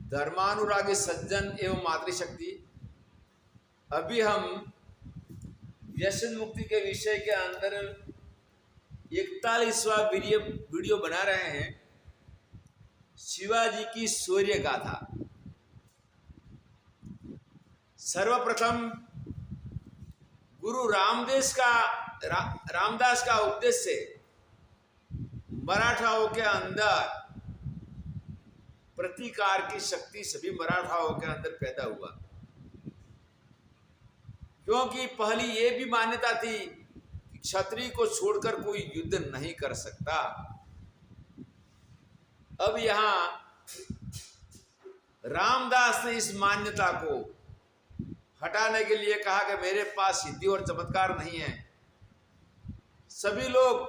धर्मानुरागी सज्जन एवं मातृशक्ति, अभी हम व्यसन मुक्ति के विषय के अंदर 41वां वीडियो बना रहे हैं। शिवाजी की शौर्य गाथा। सर्वप्रथम गुरु रामदास का उपदेश से मराठाओं के अंदर प्रतिकार की शक्ति सभी मराठाओं के अंदर पैदा हुआ, क्योंकि पहली ये भी मान्यता थी कि क्षत्रिय को छोड़कर कोई युद्ध नहीं कर सकता। अब यहां रामदास ने इस मान्यता को हटाने के लिए कहा कि मेरे पास सिद्धि और चमत्कार नहीं है। सभी लोग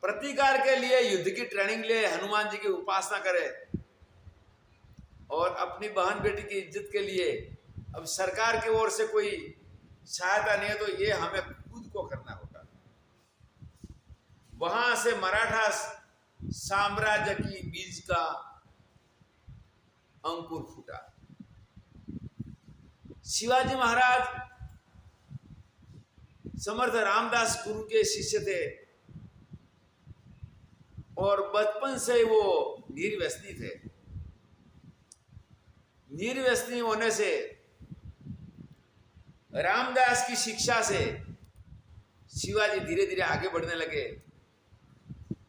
प्रतिकार के लिए युद्ध की ट्रेनिंग ले, हनुमान जी की उपासना करें और अपनी बहन बेटी की इज्जत के लिए अब सरकार की ओर से कोई सहायता नहीं है, तो ये हमें खुद को करना होगा। वहां से मराठा साम्राज्य की बीज का अंकुर फूटा। शिवाजी महाराज समर्थ रामदास गुरु के शिष्य थे और बचपन से वो निर्व्यसनी थे। निर्व्यसनी होने से रामदास की शिक्षा से शिवाजी धीरे धीरे आगे बढ़ने लगे।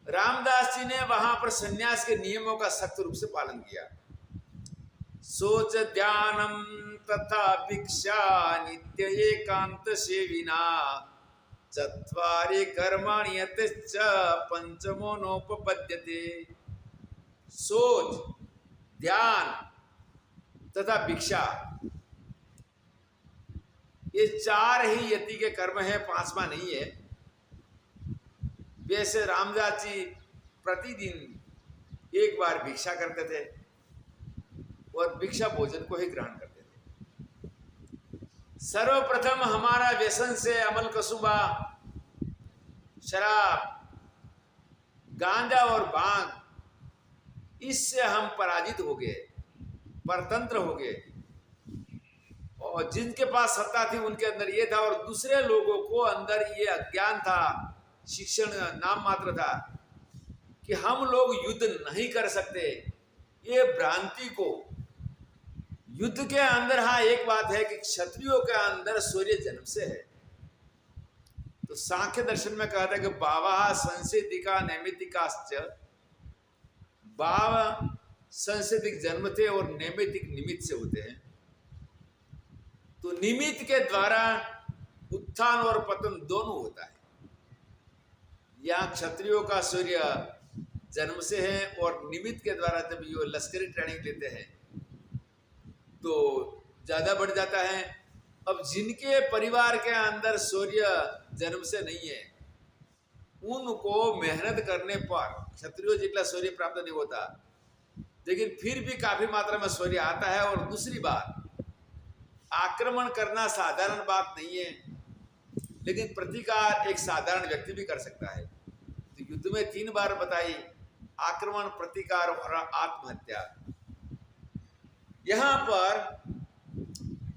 रामदास जी ने वहां पर सन्यास के नियमों का सख्त रूप से पालन किया। सोच ध्यानम तथा भिक्षा नित्य एकांत सेविना चत्वारि कर्माणि यतश्च पंचमो नोपपद्यते। सोच, ध्यान तथा भिक्षा, ये चार ही यति के कर्म है, पांचवा नहीं है। वैसे रामदास जी प्रतिदिन एक बार भिक्षा करते थे और भिक्षा भोजन को ही ग्रहण करते थे। सर्वप्रथम हमारा व्यसन से अमल कसुबा, शराब, गांजा और भांग, इससे हम पराजित हो गए, परतंत्र हो गए। और जिनके पास सत्ता थी उनके अंदर ये था और दूसरे लोगों को अंदर ये अज्ञान था, शिक्षण नाम मात्र था कि हम लोग युद्ध नहीं कर सकते। ये भ्रांति को, युद्ध के अंदर हाँ एक बात है कि क्षत्रियों के अंदर शौर्य जन्म से है। तो सांख्य दर्शन में कहता है कि भावा संसिद्धिका नैमित्तिकाश्च, भाव संसिद्धिक जन्म थे और नैमित्तिक निमित्त से होते हैं। तो निमित्त के द्वारा उत्थान और पतन दोनों होता है। यहाँ क्षत्रियों का शौर्य जन्म से है और निमित्त के द्वारा जब ये लश्करी ट्रेनिंग लेते हैं तो ज्यादा बढ़ जाता है। अब जिनके परिवार के अंदर शौर्य जन्म से नहीं है, उनको मेहनत करने पर क्षत्रियों जितना शौर्य प्राप्त नहीं होता, लेकिन फिर भी काफी मात्रा में शौर्य आता है। और दूसरी बात, आक्रमण करना साधारण बात नहीं है, लेकिन प्रतिकार एक साधारण व्यक्ति भी कर सकता है। तो युद्ध में 3 बार बताई, आक्रमण, प्रतिकार और आत्महत्या। यहां पर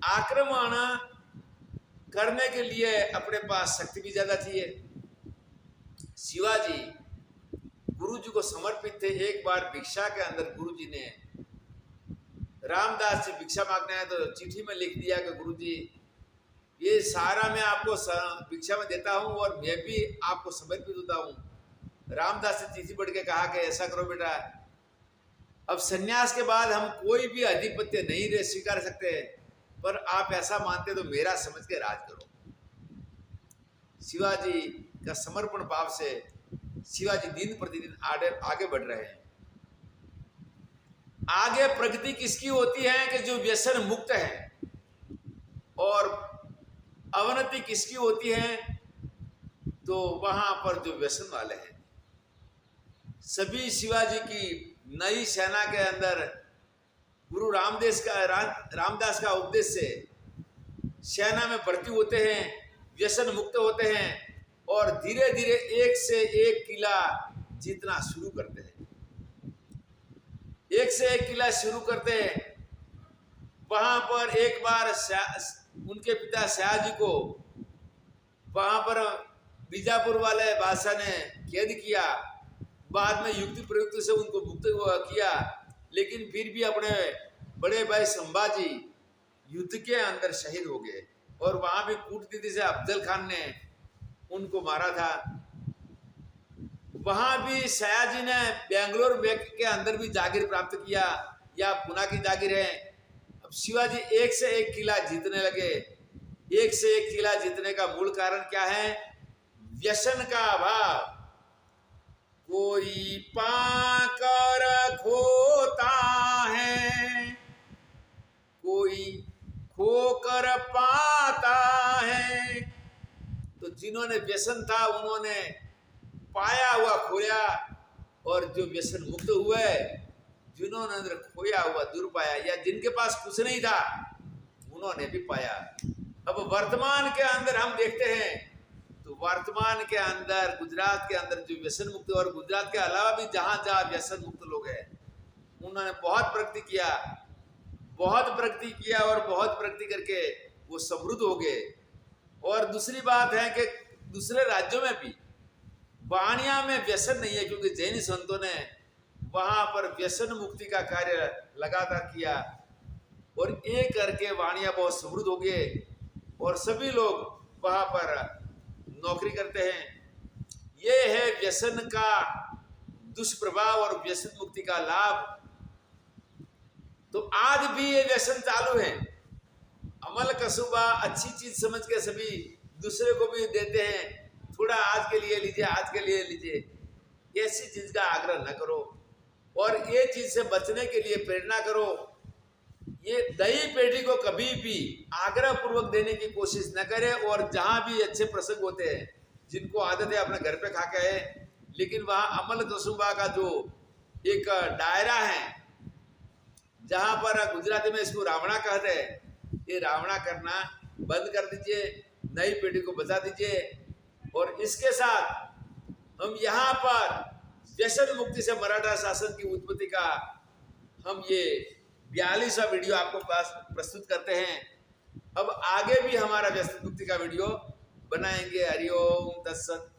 आक्रमण करने के लिए अपने पास शक्ति भी ज्यादा चाहिए। शिवाजी गुरु जी को समर्पित थे। एक बार भिक्षा के अंदर गुरु जी ने रामदास जी भिक्षा मांगने आए तो चिट्ठी में लिख दिया कि गुरु जी ये सारा मैं आपको भिक्षा में देता हूँ और मैं भी आपको समर्पित होता हूँ। रामदास जी चिट्ठी पढ़ के कहा कि ऐसा करो बेटा, अब सन्यास के बाद हम कोई भी आधिपत्य नहीं रह स्वीकार सकते, पर आप ऐसा मानते तो मेरा समझ के राज करो। शिवाजी का समर्पण भाव से शिवाजी दिन प्रतिदिन आगे बढ़ रहे हैं। आगे प्रगति किसकी होती है कि जो व्यसन मुक्त है, और अवनति किसकी होती है तो वहां पर जो व्यसन वाले हैं। सभी शिवाजी की नई सेना के अंदर गुरु रामदास का उपदेश से सेना में भर्ती होते हैं, व्यसन मुक्त होते हैं और धीरे धीरे एक से एक किला जीतना शुरू करते हैं। एक से एक किला शुरू करते हैं। वहां पर एक बार उनके पिता शहाजी को वहां पर बीजापुर वाले बादशाह ने कैद किया। बाद में युक्ति प्रयुक्ति से उनको मुक्त किया, लेकिन फिर भी अपने बड़े भाई संभाजी युद्ध के अंदर शहीद हो गए। और वहां भी कूटनीति से अफजल खान ने उनको मारा था। वहां भी सयाजी ने बेंगलोर के अंदर भी जागीर प्राप्त किया, या पुणे की जागीर है। अब शिवाजी एक से एक किला जीतने लगे। एक से एक किला जीतने का मूल कारण क्या है? व्यसन का अभाव। कोई पाकर खोता है, कोई खोकर पाता है। तो जिन्होंने व्यसन था उन्होंने पाया हुआ खोया, और जो व्यसन मुक्त हुए, जिन्होंने अंदर खोया हुआ दूर पाया, या जिनके पास कुछ नहीं था उन्होंने भी पाया। अब वर्तमान के अंदर हम देखते हैं, तो वर्तमान के अंदर गुजरात के अंदर जो व्यसन मुक्त, और गुजरात के अलावा भी जहां जहां व्यसन मुक्त लोग हैं, उन्होंने बहुत प्रगति किया, और बहुत प्रगति करके वो समृद्ध हो गए। और दूसरी बात है कि दूसरे राज्यों में भी वाणिया में व्यसन नहीं है, क्योंकि जैन संतों ने वहां पर व्यसन मुक्ति का कार्य लगातार किया, और एक करके वाणिया बहुत समृद्ध हो गए, और सभी लोग वहां पर नौकरी करते हैं। ये है व्यसन का दुष्प्रभाव और व्यसन मुक्ति का लाभ। तो आज भी ये व्यसन चालू है। अमल कसूबा अच्छी चीज समझ के सभी दूसरे को भी देते हैं, थोड़ा आज के लिए लीजिए, आज के लिए लीजिए। ऐसी चीज का आग्रह न करो, और ये चीज से बचने के लिए प्रेरणा करो। ये नई पीढ़ी को कभी भी आग्रह पूर्वक देने की कोशिश न करे। और जहां भी अच्छे प्रसंग होते हैं, जिनको आदत है अपने घर पे खा के आए, लेकिन वहां अमल कसूबा का जो एक दायरा है, जहां पर गुजराती में इसको रावणा कहते हैं, ये रावणा करना बंद कर दीजिए, नई पीढ़ी को बचा दीजिए। और इसके साथ हम यहाँ पर व्यसन मुक्ति से मराठा शासन की उत्पत्ति का हम ये 42वां वीडियो आपको पास प्रस्तुत करते हैं। अब आगे भी हमारा व्यसन मुक्ति का वीडियो बनाएंगे। हरिओम तत्सत।